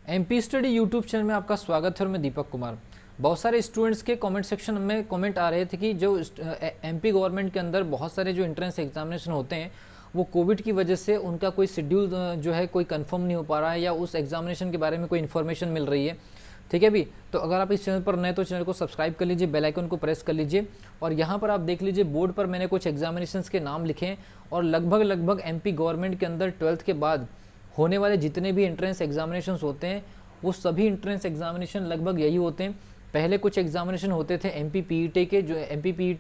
MP study YouTube channel में आपका स्वागत है और मैं दीपक कुमार। बहुत सारे स्टूडेंट्स के कमेंट सेक्शन में कमेंट आ रहे थे कि जो एमपी गवर्नमेंट के अंदर बहुत सारे जो एंट्रेंस एग्जामिनेशन होते हैं वो कोविड की वजह से उनका कोई शेड्यूल जो है कोई कंफर्म नहीं हो पा रहा है या उस एग्जामिनेशन के बारे में कोई इन्फॉर्मेशन मिल रही है। ठीक है भी, तो अगर आप इस चैनल पर नए तो चैनल को सब्सक्राइब कर लीजिए, बेल आइकन को प्रेस कर लीजिए और यहाँ पर आप देख लीजिए बोर्ड पर मैंने कुछ एग्जामिनेशंस के नाम लिखे हैं और लगभग एमपी गवर्नमेंट के अंदर 12th के बाद होने वाले जितने भी एंट्रेंस एग्जामिनेशंस होते हैं वो सभी एंट्रेंस एग्जामिनेशन लगभग यही होते हैं। पहले कुछ एग्जामिनेशन होते थे एमपीपीईटी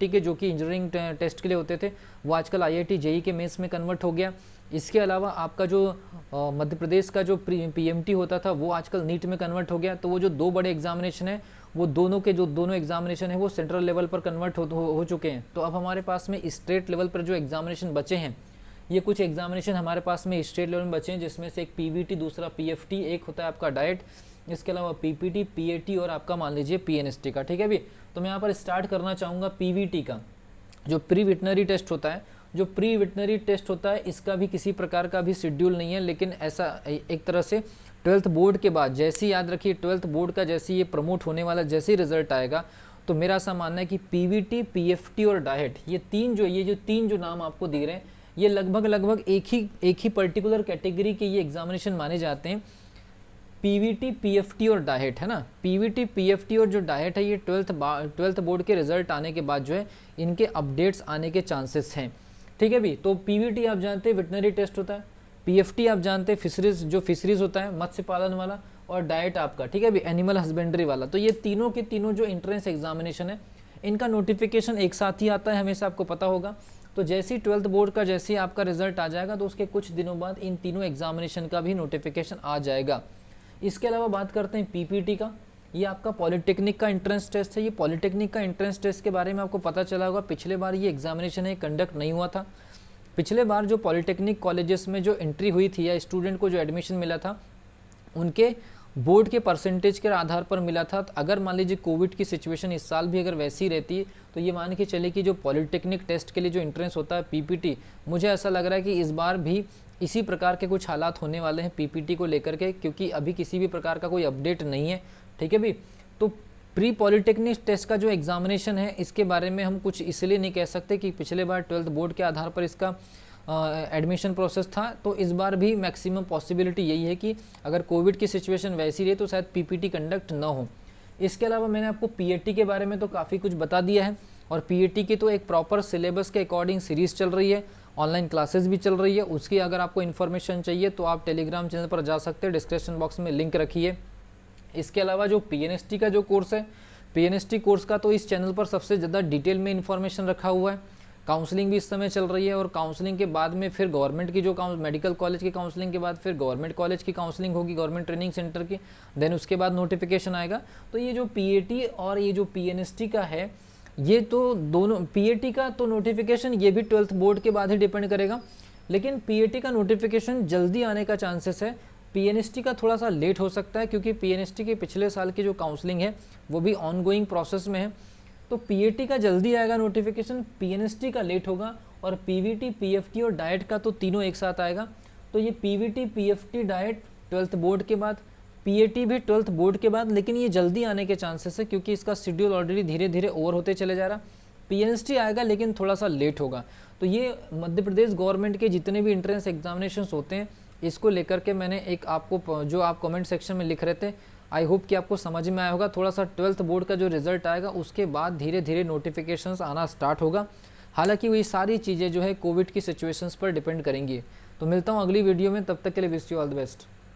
के जो कि इंजीनियरिंग टेस्ट के लिए होते थे, वो आजकल आईआईटी जेईई के मेंस में कन्वर्ट हो गया। इसके अलावा आपका जो मध्य प्रदेश का जो पीएमटी होता था वो आजकल नीट में कन्वर्ट हो गया। तो वो जो दो बड़े एग्जामिनेशन है वो दोनों एग्जामिनेशन है वो सेंट्रल लेवल पर कन्वर्ट हो चुके हैं। तो अब हमारे पास में स्टेट लेवल पर जो एग्जामिनेशन बचे हैं, ये कुछ एग्जामिनेशन हमारे पास में स्टेट लेवल में बचे हैं, जिसमें से एक पीवीटी, दूसरा पीएफटी, एक होता है आपका डाइट, इसके अलावा पीपीटी, पीएटी और आपका मान लीजिए पीएनएसटी का। ठीक है भी, तो मैं यहाँ पर स्टार्ट करना चाहूँगा पीवीटी का, जो प्री वेटनरी टेस्ट होता है। जो प्री वेटनरी टेस्ट होता है इसका भी किसी प्रकार का भी शेड्यूल नहीं है, लेकिन ऐसा एक तरह से 12th बोर्ड के बाद, जैसे याद रखिए 12th बोर्ड का जैसे ये प्रमोट होने वाला जैसे ही रिजल्ट आएगा, तो मेरा ऐसा मानना है कि पीवीटी, पीएफटी और डाइट, ये तीन जो नाम आपको दिख रहे हैं, ये लगभग एक ही पर्टिकुलर कैटेगरी के ये एग्जामिनेशन माने जाते हैं। पीवीटी, पीएफटी और डाइट है ना, पीवीटी, पीएफटी और जो डाइट है ये 12th बोर्ड के रिजल्ट आने के बाद जो है इनके अपडेट्स आने के चांसेस हैं। ठीक है भी, तो पीवीटी आप जानते हैं वेटनरी टेस्ट होता है, पीएफटी आप जानते हैं फिशरीज होता है, मत्स्य पालन वाला, और डाइट आपका, ठीक है भी, एनिमल हस्बेंड्री वाला। तो ये तीनों के तीनों जो एंट्रेंस एग्जामिनेशन है इनका नोटिफिकेशन एक साथ ही आता है, हमेशा आपको पता होगा। तो जैसे ही 12th बोर्ड का जैसे ही आपका रिजल्ट आ जाएगा तो उसके कुछ दिनों बाद इन तीनों एग्जामिनेशन का भी नोटिफिकेशन आ जाएगा। इसके अलावा बात करते हैं पीपीटी का, ये आपका पॉलिटेक्निक का एंट्रेंस टेस्ट है। ये पॉलिटेक्निक का एंट्रेंस टेस्ट के बारे में आपको पता चला होगा, पिछले बार ये एग्जामिनेशन है कंडक्ट नहीं हुआ था। पिछले बार जो पॉलिटेक्निक कॉलेजेस में जो एंट्री हुई थी या स्टूडेंट को जो एडमिशन मिला था उनके बोर्ड के परसेंटेज के आधार पर मिला था। तो अगर मान लीजिए कोविड की सिचुएशन इस साल भी अगर वैसी रहती तो ये मान के चले कि जो पॉलिटेक्निक टेस्ट के लिए जो एंट्रेंस होता है पीपीटी, मुझे ऐसा लग रहा है कि इस बार भी इसी प्रकार के कुछ हालात होने वाले हैं पीपीटी को लेकर के, क्योंकि अभी किसी भी प्रकार का कोई अपडेट नहीं है। ठीक है भी, तो प्री पॉलिटेक्निक टेस्ट का जो एग्जामिनेशन है इसके बारे में हम कुछ इसलिए नहीं कह सकते कि पिछले बार 12th बोर्ड के आधार पर इसका एडमिशन प्रोसेस था, तो इस बार भी मैक्सिमम पॉसिबिलिटी यही है कि अगर कोविड की सिचुएशन वैसी रही तो शायद पीपीटी कंडक्ट ना हो। इसके अलावा मैंने आपको पीएटी के बारे में तो काफ़ी कुछ बता दिया है, और पीएटी की तो एक प्रॉपर सिलेबस के अकॉर्डिंग सीरीज़ चल रही है, ऑनलाइन क्लासेस भी चल रही है। उसकी अगर आपको इन्फॉर्मेशन चाहिए तो आप टेलीग्राम चैनल पर जा सकते हैं, डिस्क्रिप्शन बॉक्स में लिंक रखिए। इसके अलावा जो पीएनएसटी का जो कोर्स है, पीएनएसटी कोर्स का तो इस चैनल पर सबसे ज़्यादा डिटेल में इन्फॉर्मेशन रखा हुआ है। काउंसलिंग भी इस समय चल रही है और काउंसलिंग के बाद में फिर गवर्नमेंट की जो मेडिकल कॉलेज की काउंसलिंग के बाद फिर गवर्नमेंट कॉलेज की काउंसलिंग होगी, गवर्नमेंट ट्रेनिंग सेंटर की, देन उसके बाद नोटिफिकेशन आएगा। तो ये जो पीएटी और ये जो पीएनएसटी का है, ये तो दोनों, पीएटी का तो नोटिफिकेशन ये भी 12th बोर्ड के बाद ही डिपेंड करेगा, लेकिन पीएटी का नोटिफिकेशन जल्दी आने का चांसेस है। पीएनएसटी का थोड़ा सा लेट हो सकता है, क्योंकि पीएनएसटी के पिछले साल की जो काउंसलिंग है वो भी ऑनगोइंग प्रोसेस में है। तो पीएटी का जल्दी आएगा नोटिफिकेशन, पीएनएसटी का लेट होगा, और पीवीटी, पीएफटी और डाइट का तो तीनों एक साथ आएगा। तो ये Pvt, PFT, diet 12th board के बाद, पीएटी भी 12th बोर्ड के बाद, लेकिन ये जल्दी आने के चांसेस है क्योंकि इसका शेड्यूल ऑलरेडी धीरे धीरे ओवर होते चले जा रहा। पीएनएसटी आएगा लेकिन थोड़ा सा लेट होगा। तो ये मध्य प्रदेश गवर्नमेंट के जितने भी एंट्रेंस एग्जामिनेशन होते हैं इसको लेकर के मैंने एक आपको, जो आप कमेंट सेक्शन में लिख रहे थे, आई होप कि आपको समझ में आया होगा। थोड़ा सा 12th बोर्ड का जो रिजल्ट आएगा उसके बाद धीरे धीरे नोटिफिकेशंस आना स्टार्ट होगा। हालांकि वही सारी चीज़ें जो है कोविड की सिचुएशंस पर डिपेंड करेंगी। तो मिलता हूँ अगली वीडियो में, तब तक के लिए wish you all the best.